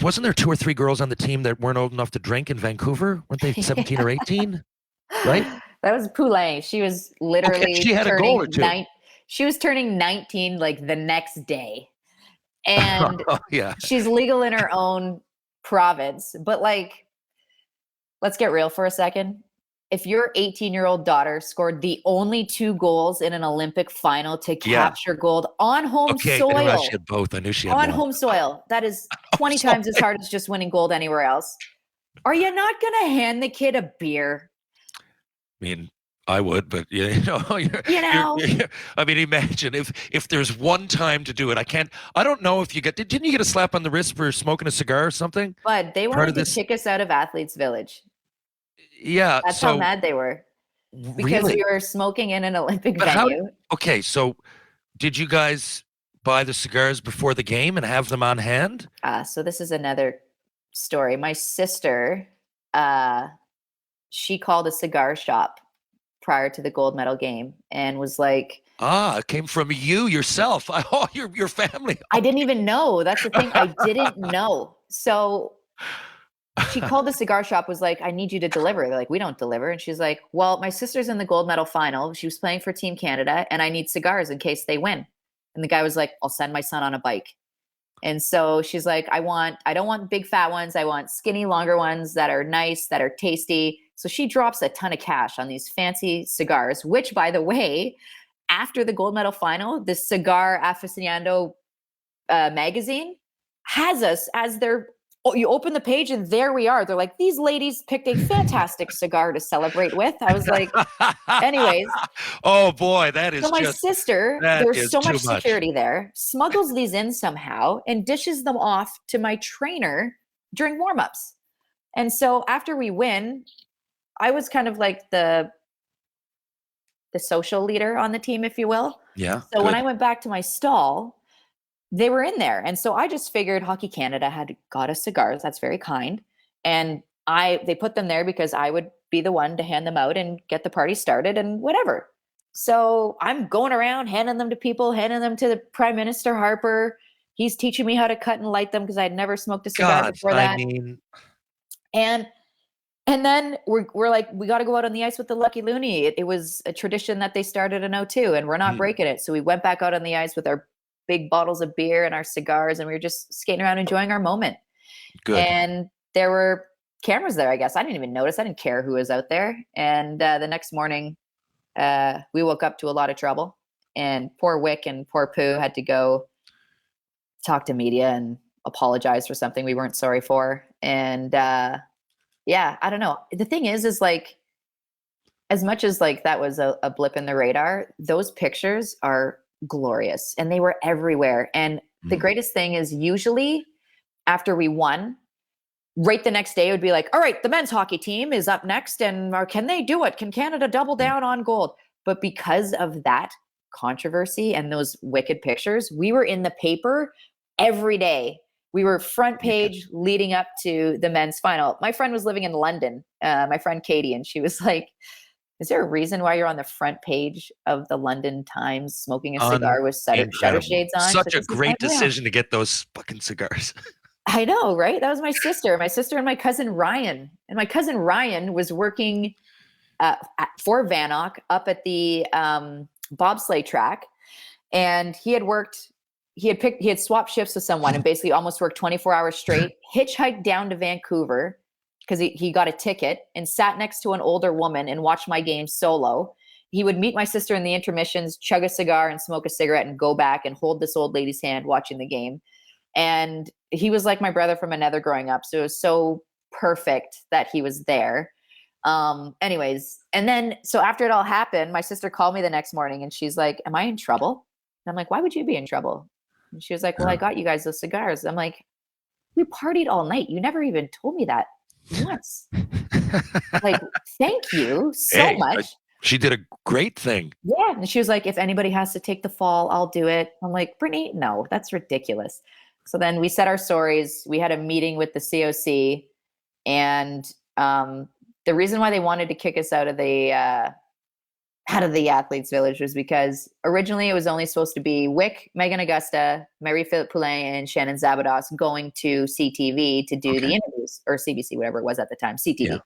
Wasn't there 2 or 3 girls on the team that weren't old enough to drink in Vancouver? Weren't they 17 or 18? Right? That was Poulin. She was literally she had a goal or two. She was turning 19 like the next day. And she's legal in her own province. But like, let's get real for a second. If your 18-year-old daughter scored the only 2 goals in an Olympic final to capture gold on home soil. She had both. I knew she had on home soil. That is 20 times as hard as just winning gold anywhere else. Are you not going to hand the kid a beer? I mean, I would, but I mean, imagine if there's one time to do it. I don't know if didn't you get a slap on the wrist for smoking a cigar or something? But they wanted to kick us out of Athletes Village. Yeah. That's how mad they were. Because we were smoking in an Olympic venue. So did you guys buy the cigars before the game and have them on hand? So this is another story. My sister, she called a cigar shop prior to the gold medal game and was like, it came from you yourself. Your family. I didn't even know. That's the thing. I didn't know. So she called the cigar shop, was like, I need you to deliver. They're like, we don't deliver. And she's like, well, my sister's in the gold medal final. She was playing for Team Canada and I need cigars in case they win. And the guy was like, I'll send my son on a bike. And so she's like, I don't want big fat ones. I want skinny, longer ones that are nice, that are tasty. So she drops a ton of cash on these fancy cigars, which, by the way, after the gold medal final, the Cigar Aficionado magazine has us as their, you open the page and there we are. They're like, these ladies picked a fantastic cigar to celebrate with. I was like, anyways. Oh boy, that is so my sister, there's so much security there, smuggles these in somehow and dishes them off to my trainer during warmups. And so after we win, I was kind of like the social leader on the team, if you will. Yeah. So when I went back to my stall, they were in there. And so I just figured Hockey Canada had got us cigars. That's very kind. And they put them there because I would be the one to hand them out and get the party started and whatever. So I'm going around handing them to people, handing them to the Prime Minister Harper. He's teaching me how to cut and light them because I'd never smoked a cigar before that. I mean, and And then we're like, we got to go out on the ice with the Lucky Looney. It was a tradition that they started in '02, and we're not breaking it. So we went back out on the ice with our big bottles of beer and our cigars, and we were just skating around enjoying our moment. Good. And there were cameras there, I guess. I didn't even notice. I didn't care who was out there. And the next morning, we woke up to a lot of trouble. And poor Wick and poor Pooh had to go talk to media and apologize for something we weren't sorry for. And yeah, I don't know. The thing is like, as much as like that was a blip in the radar, those pictures are glorious and they were everywhere. And the greatest thing is usually after we won, right the next day it would be like, all right, the men's hockey team is up next, and can they do it? Can Canada double down on gold? But because of that controversy and those wicked pictures, we were in the paper every day. We were front page leading up to the men's final. My friend was living in London, my friend Katie, and she was like, is there a reason why you're on the front page of the London Times smoking a cigar with shutter shades on? Such a great decision to get those fucking cigars. I know, right? That was my sister and my cousin Ryan. And my cousin Ryan was working for Vanoc up at the bobsleigh track. And he had swapped shifts with someone and basically almost worked 24 hours straight, hitchhiked down to Vancouver because he got a ticket and sat next to an older woman and watched my game solo. He would meet my sister in the intermissions, chug a cigar and smoke a cigarette and go back and hold this old lady's hand watching the game. And he was like my brother from another growing up. So it was so perfect that he was there. Anyways, and then, so after it all happened, my sister called me the next morning and she's like, am I in trouble? And I'm like, why would you be in trouble? And she was like, well, I got you guys those cigars. I'm like, we partied all night. You never even told me that once. Like, thank you so much. She did a great thing. Yeah. And she was like, if anybody has to take the fall, I'll do it. I'm like, Brittany, no, that's ridiculous. So then we said our stories. We had a meeting with the COC, and the reason why they wanted to kick us out of the Athletes Village was because originally it was only supposed to be Wick, Megan Augusta, Marie-Philippe Poulin, and Shannon Zabados going to CTV to do the interviews, or CBC, whatever it was at the time, CTV,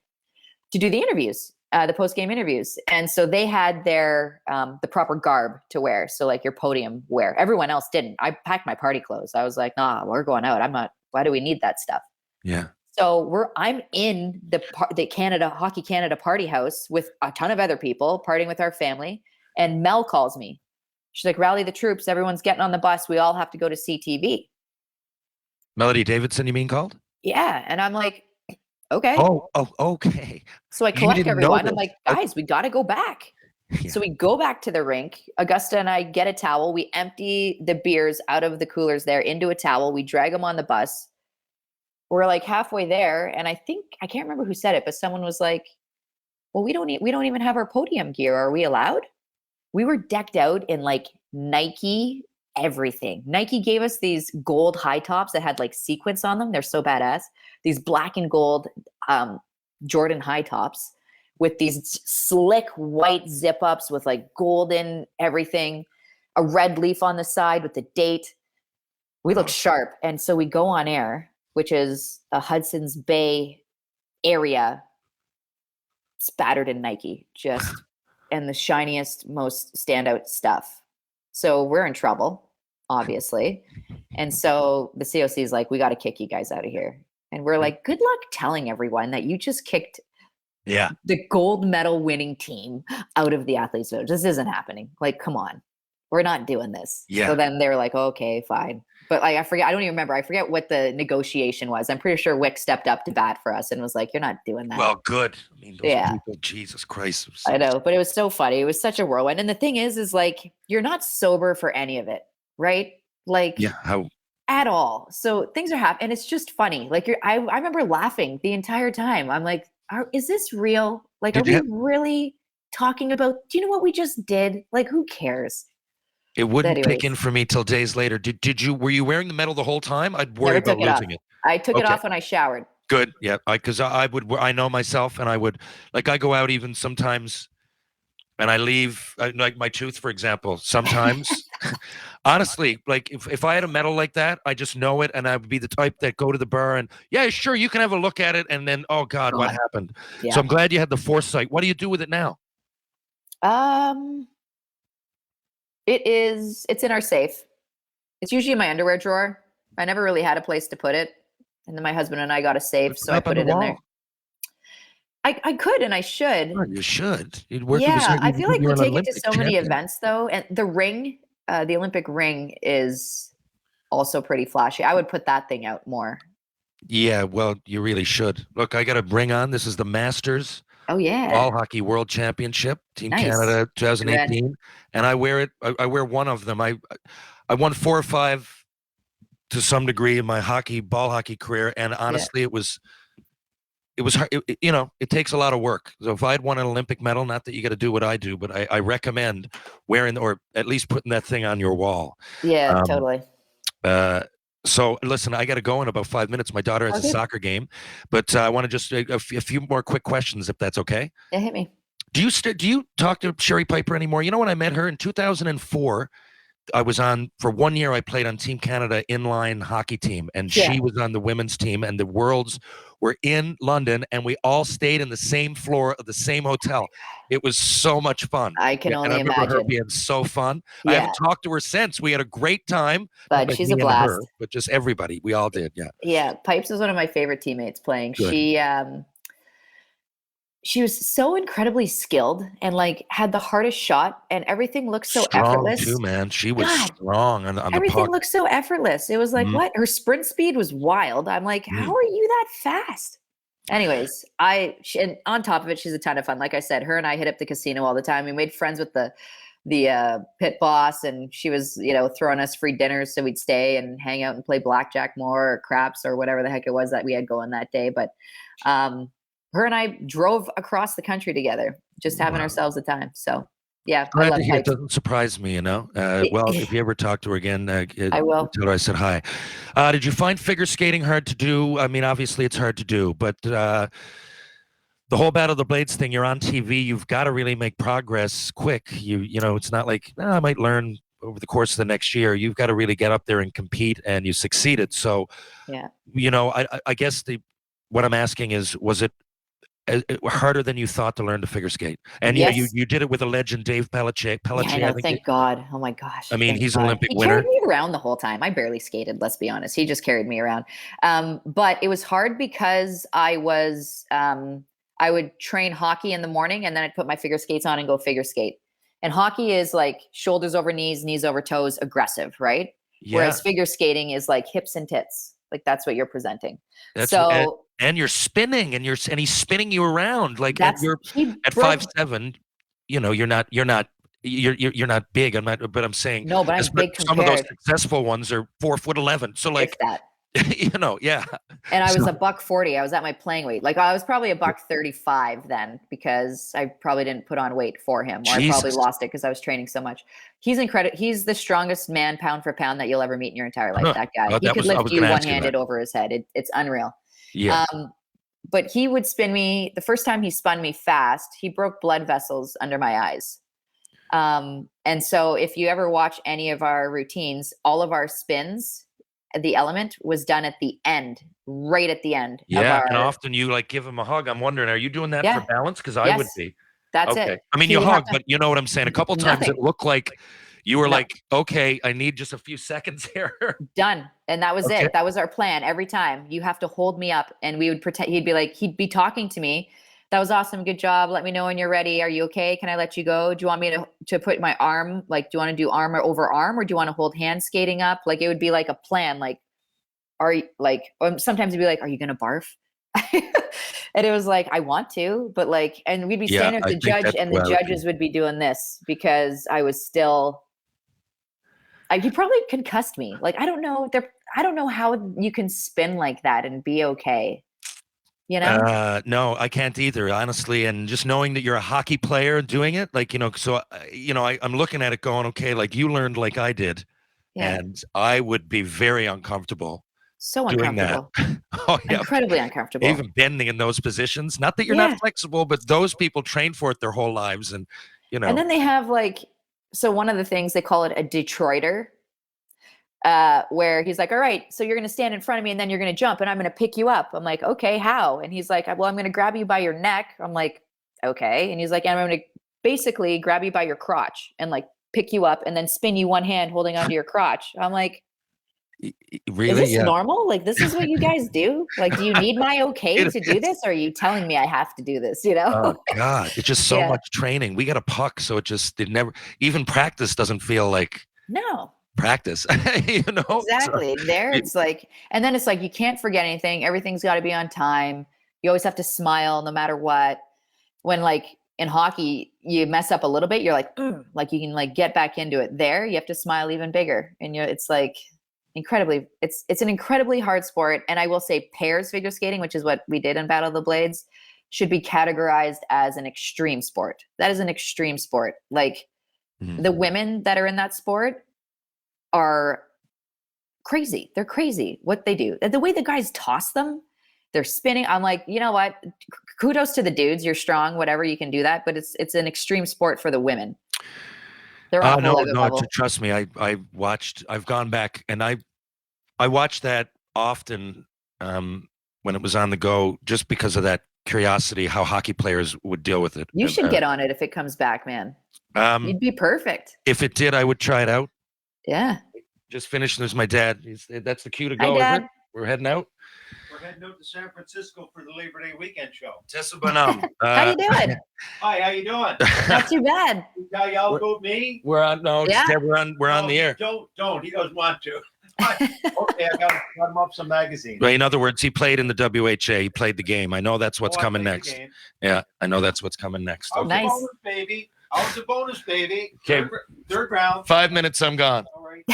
to do the interviews, the post-game interviews. And so they had their the proper garb to wear, so like your podium wear. Everyone else didn't. I packed my party clothes. I was like, nah, we're going out. I'm not. Why do we need that stuff? Yeah. So I'm in the Hockey Canada party house with a ton of other people partying with our family. And Mel calls me. She's like, rally the troops. Everyone's getting on the bus. We all have to go to CTV. Melody Davidson, you mean called? Yeah. And I'm like, okay. Oh, okay. So I collect everyone. I'm like, guys, we got to go back. Yeah. So we go back to the rink. Augusta and I get a towel. We empty the beers out of the coolers there into a towel. We drag them on the bus. We're like halfway there, and I can't remember who said it, but someone was like, well, we don't even have our podium gear. Are we allowed? We were decked out in like Nike everything. Nike gave us these gold high tops that had like sequins on them. They're so badass. These black and gold Jordan high tops with these slick white zip ups with like golden everything, a red leaf on the side with the date. We look sharp. And so we go on air, which is a Hudson's Bay area spattered in Nike, and the shiniest, most standout stuff. So we're in trouble, obviously. And so the COC is like, we got to kick you guys out of here. And we're like, good luck telling everyone that you just kicked the gold medal winning team out of the Athletes Village. This isn't happening. Like, come on, we're not doing this. Yeah. So then they were like, okay, fine. But like, I don't even remember. I forget what the negotiation was. I'm pretty sure Wick stepped up to bat for us and was like, you're not doing that. Well, good. I mean, those people, Jesus Christ. I know, but it was so funny. It was such a whirlwind. And the thing is like, you're not sober for any of it, right? Like, at all. So things are happening. And it's just funny. Like, I remember laughing the entire time. I'm like, is this real? Like, are we really talking about, do you know what we just did? Like, who cares? It wouldn't kick in for me till days later. Were you wearing the medal the whole time? I'd worry about losing it. I took it off when I showered. Good. Yeah. Because I know myself, and I would, like, I go out even sometimes and I leave, like my tooth, for example, sometimes Honestly, like if I had a medal like that, I just know it, and I would be the type that go to the bar and yeah, sure, you can have a look at it, and then oh God, what God. happened? So Yeah. I'm glad you had the foresight. What do you do with it now? Um, it's in our safe. It's usually in my underwear drawer. I never really had a place to put it. And then my husband and I got a safe, Put so it I up on put the it in there. wall. I could and I should. Oh, you should. Yeah, I feel like You're we an take it to Olympic so many champion. events though. And the ring, the Olympic ring is also pretty flashy. I would put that thing out more. Yeah, well, you really should. Look, I got a ring on. This is the Masters Oh Ball yeah. Hockey World Championship, Team Nice. Canada Good red. 2018, and I wear it. I wear one of them. I won 4 or 5 to some degree in my ball hockey career, and Yeah. honestly, it was hard. It takes a lot of work. So if I had won an Olympic medal, not that you got to do what I do, but I recommend wearing or at least putting that thing on your wall. Yeah, Um, totally. so listen, I got to go in about 5 minutes. My daughter has a Okay. soccer game, but I want to just a few more quick questions, if that's okay. Yeah, hit me. Do you talk to Sherry Piper anymore? You know, when I met her in 2004, I was on for 1 year. I played on Team Canada inline hockey team, and Yeah. she was on the women's team. And the Worlds were in London, and we all stayed in the same floor of the same hotel. It was so much fun. I can And I only remember her imagine. being so fun. I Yeah, haven't talked to her since. We had a great time. Not but like she's a me and her, blast. but just everybody. We all did. Yeah. Yeah, Pipes was one of my favorite teammates playing. Good. She was so incredibly skilled and like had the hardest shot and everything looked so Strong effortless. too, man. She was God, strong on the everything puck. looked so effortless. It was like, Mhm. what? Her sprint speed was wild. I'm like, Mhm. how are you that fast? Anyways, and on top of it, she's a ton of fun. Like I said, her and I hit up the casino all the time. We made friends with the pit boss, and she was, throwing us free dinners so we'd stay and hang out and play blackjack more or craps or whatever the heck it was that we had going that day. But her and I drove across the country together, just having Wow. ourselves a time. So yeah, I Glad love to hear. It Pipes. doesn't surprise me, Well, if you ever talk to her again, I will. tell her I said hi. Did you find figure skating hard to do? I mean, obviously it's hard to do, but the whole Battle of the Blades thing, you're on TV. You've got to really make progress quick. It's not like I might learn over the course of the next year. You've got to really get up there and compete, and you succeeded. So, Yeah. I guess what I'm asking is, was it harder than you thought to learn to figure skate? And Yes. you did it with a legend, Dave Pelletier. Yeah, I know. Thank God. Oh my gosh. I mean, Thank he's an God. Olympic He winner. carried me around the whole time. I barely skated, let's be honest. He just carried me around. But it was hard because I would train hockey in the morning and then I'd put my figure skates on and go figure skate. And hockey is like shoulders over knees, knees over toes, aggressive, right? Yeah, Whereas figure skating is like hips and tits. Like that's what you're presenting. and, So and you're spinning, and he's spinning you around like, and you're he at broke 5'7". You're not big. I'm not, but I'm saying no, but I'm big some of those compared. successful ones are 4'11". So If like, that. yeah. And I was So, a $140. I was at my playing weight. Like I was probably a $135 then because I probably didn't put on weight for him, or I probably Jesus. lost it because I was training so much. He's incredible. He's the strongest man pound for pound that you'll ever meet in your entire life. Huh. That guy. Oh, He could I lift was you going to ask you one-handed that. over his head. It's unreal. Yeah. But he would spin me. The first time he spun me fast, he broke blood vessels under my eyes. And so if you ever watch any of our routines, all of our spins, the element was done at the end, right at the end. Yeah, and often you like give him a hug. I'm wondering, are you doing that for Yeah. balance? Because I would Yes. be. That's Okay. it. I mean, He you would have hug, to- but you know what I'm saying. A couple times it Nothing. looked like you were No. like, okay, I need just a few seconds here. Done. And that was Okay. it. That was our plan. Every time you have to hold me up, and we would pretend he'd be talking to me. That was awesome. Good job. Let me know when you're ready. Are you okay? Can I let you go? Do you want me to put my arm, like, do you want to do arm or over arm, or do you want to hold hand skating up? Like, it would be like a plan. Like, are you like, or sometimes it'd be like, are you going to barf? And it was like, I want to, but like, and we'd be Yeah, standing I at the think judge, that's and where the I would be. judges would be doing this because I was still, he probably concussed me. Like, I don't know how you can spin like that and be okay. You know? No, I can't either, honestly. And just knowing that you're a hockey player doing it, like, so, I'm looking at it going, okay, like you learned like I did, Yeah. and I would be very uncomfortable So doing that. uncomfortable. Oh, yeah. Incredibly uncomfortable. Even bending in those positions. Not that you're Yeah. not flexible, but those people train for it their whole lives. And, And then they have like, so one of the things they call it a Detroiter. where he's like, all right, so you're going to stand in front of me and then you're going to jump and I'm going to pick you up. I'm like, okay, how? And he's like, well, I'm going to grab you by your neck. I'm like, okay. And he's like, and I'm going to basically grab you by your crotch and like pick you up and then spin you one hand holding onto your crotch. I'm like, really? is this normal? Like, this is what you guys do? Like, do you need my okay to do this? Or are you telling me I have to do this? You know? Oh God, it's just so much training. We got a puck, so it never even practice doesn't feel like practice. Exactly. It's like, and then it's like you can't forget anything. Everything's got to be on time. You always have to smile no matter what. When like in hockey, you mess up a little bit, you're like you can like get back into it. There, you have to smile even bigger, and it's like it's an incredibly hard sport. And I will say pairs figure skating, which is what we did in Battle of the Blades, should be categorized as an extreme sport. That is an extreme sport. Like the women that are in that sport are crazy. They're crazy what they do. The way the guys toss them, they're spinning. I'm like, you know what? Kudos to the dudes. You're strong, whatever, you can do that. But it's an extreme sport for the women. They're on a level. Trust me. I've gone back and I watched that often when it was on the go, just because of that curiosity, how hockey players would deal with it. You should get on it if it comes back, man. You'd be perfect. If it did, I would try it out. Yeah. Just finished. There's my dad. That's the cue to go. Hi, Dad. We're heading out. We're heading out to San Francisco for the Labor Day weekend show. Tessa Bonhomme. How you doing? Hi, how you doing? Not too bad. Y'all vote me? We're on. No, Yeah. we're on the air. Don't. He doesn't want to. Okay, I got him up some magazines. Well, in other words, he played in the WHA. He played the game. I know that's what's coming next. Yeah, I know that's what's coming next. Okay. Nice. Bonus, baby. How's the bonus, baby? Okay. Third round. 5 minutes, I'm gone. All right.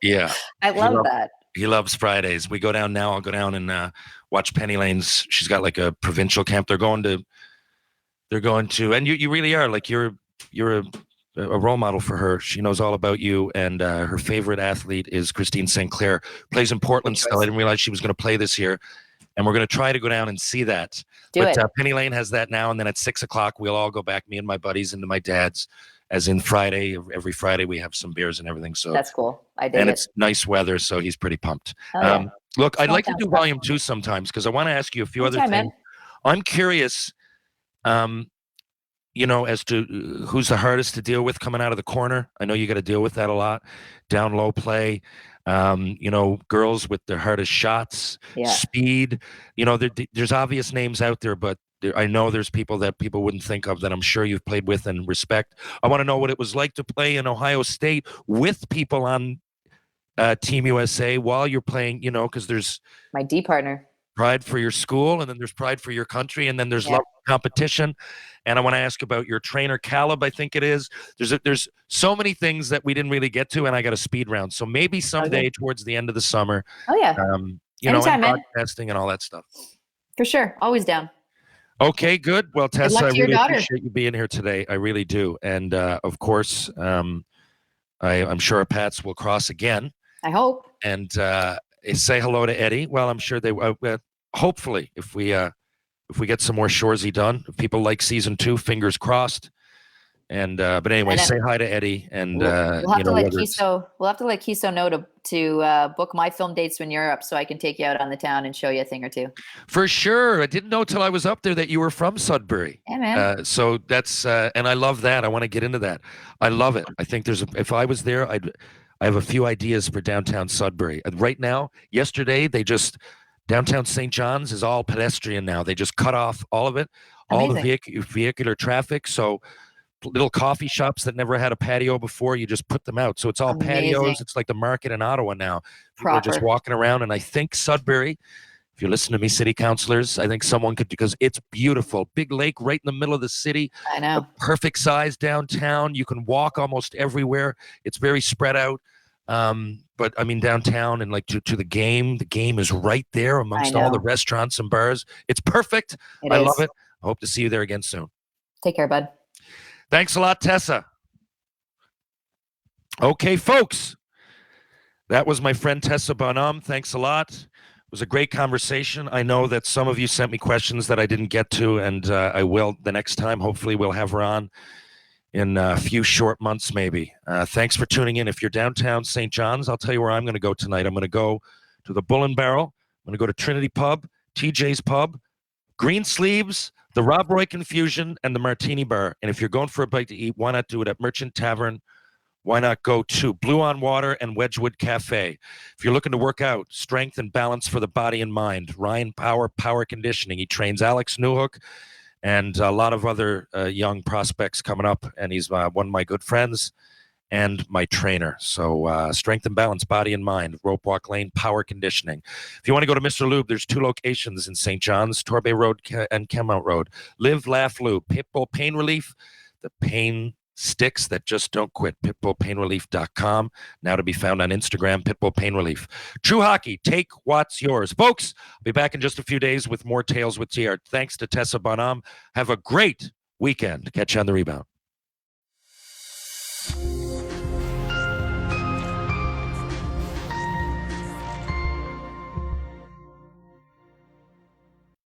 Yeah. I love that. He loves Fridays. We go down now. I'll go down and watch Penny Lane's. She's got like a provincial camp. They're going to, and you really are like you're a role model for her. She knows all about you, and her favorite athlete is Christine St. Clair. Plays in Portland still. I didn't realize she was going to play this year, and we're going to try to go down and see that. Do it. Penny Lane has that now, and then at 6 o'clock we'll all go back, me and my buddies, into my dad's. As in Friday, every Friday we have some beers and everything. So that's cool. I did. And it's nice weather, so he's pretty pumped. Yeah. Look, I'd like to do volume 2 sometimes because I want to ask you a few other things. Man. I'm curious, as to who's the hardest to deal with coming out of the corner. I know you got to deal with that a lot. Down low play, girls with the hardest shots, speed. There's obvious names out there, but I know there's people that people wouldn't think of that I'm sure you've played with and respect. I want to know what it was like to play in Ohio State with people on Team USA while you're playing, because there's my D partner. Pride for your school, and then there's pride for your country, and then there's love for competition. And I want to ask about your trainer, Caleb, I think it is. There's so many things that we didn't really get to, and I got a speed round. So maybe someday towards the end of the summer. Oh, yeah. And broadcasting and all that stuff. For sure. Always down. Okay, good. Well, Tessa, I really daughter. appreciate you being here today. I really do. And of course, I'm sure our paths will cross again. I hope. And say hello to Eddie. Well, I'm sure they hopefully if we get some more Shoresy done, if people like season 2, fingers crossed. And but anyway, say hi to Eddie. And we'll have to let Kiso know to book my film dates when you're up, so I can take you out on the town and show you a thing or two. For sure. I didn't know till I was up there that you were from Sudbury. Yeah, man. So that's and I love that. I want to get into that. I love it. I think if I was there, I have a few ideas for downtown Sudbury. Right now, yesterday downtown St. John's is all pedestrian now. They just cut off all of it, all the vehicular traffic. So little coffee shops that never had a patio before, you just put them out. So it's all patios. It's like the market in Ottawa now. People are just walking around. And I think Sudbury, if you listen to me, city councilors, I think someone could, because it's beautiful. Big lake right in the middle of the city. I know. A perfect size downtown. You can walk almost everywhere. It's very spread out. But I mean, downtown and like to the game is right there amongst all the restaurants and bars. It's perfect. I love it. I hope to see you there again soon. Take care, bud. Thanks a lot, Tessa. Okay, folks. That was my friend Tessa Bonhomme. Thanks a lot. It was a great conversation. I know that some of you sent me questions that I didn't get to, and I will the next time. Hopefully we'll have her on in a few short months, maybe. Thanks for tuning in. If you're downtown St. John's, I'll tell you where I'm going to go tonight. I'm going to go to the Bull and Barrel. I'm going to go to Trinity Pub, TJ's Pub, Green Sleeves, the Rob Roy Confusion, and the Martini Bar. And if you're going for a bite to eat, why not do it at Merchant Tavern? Why not go to Blue on Water and Wedgwood Cafe? If you're looking to work out, strength and balance for the body and mind, Ryan Power Conditioning. He trains Alex Newhook and a lot of other young prospects coming up. And he's one of my good friends and my trainer. So strength and balance, body and mind, Rope Walk Lane, Power Conditioning. If you want to go to Mr. Lube, there's 2 locations in St. John's, Torbay Road and Kenmount Road. Live, Laugh, Lube. Pitbull Pain Relief, the pain sticks that just don't quit. pitbullpainrelief.com. Now to be found on Instagram, Pitbull Pain Relief. True Hockey, take what's yours. Folks, I'll be back in just a few days with more Tales with TR. Thanks to Tessa Bonhomme. Have a great weekend. Catch you on the rebound.